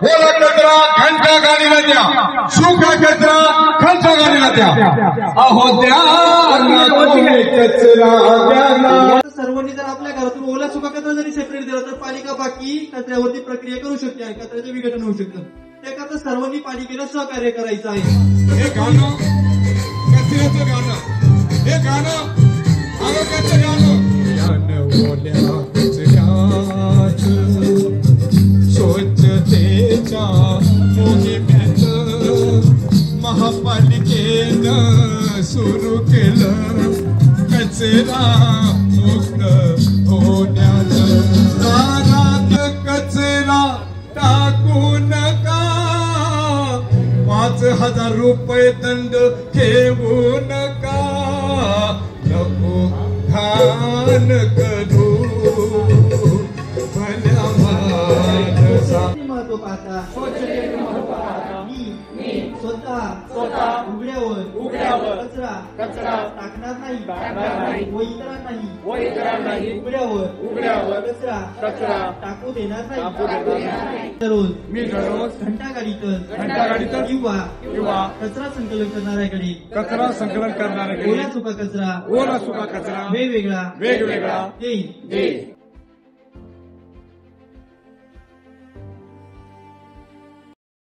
ओला कचरा खालच्या गाडीला द्या, सुका कचरा खालच्या गाडीला द्या. अहो द्या कचरा द्या. सर्वांनी जर आपल्या घरातून ओला सुका कचरा जरी सेपरेट दिला तर पालिका बाकी कचऱ्यावरती प्रक्रिया करू शकते आणि कचऱ्याचे विघटन होऊ शकतं. त्याकरता सर्वांनी पालिकेला सहकार्य करायचं आहे. हे गाणं कचऱ्याचं गाणं, हे गाणं आरोग्याचं गाणं. ओल्या कचऱ्याचं स्वच्छतेच्या मोहिमेत महापालिकेनं सुरू केलं कचरा मुक्त होण्याचं. दारात कचरा टाकू नका, 5,000 रुपये दंड ठेवू नका. नको घाण करू भल्या माणसा. महत्व पाहता मी स्वतः उघड्यावर कचरा टाकणार नाही व इतरांनाही उघड्यावर कचरा टाकू देणार नाही. दररोज घंटा गाडीतच किंवा कचरा संकलन करणाऱ्याकडे ओला सुका कचरा वेगवेगळा देईल.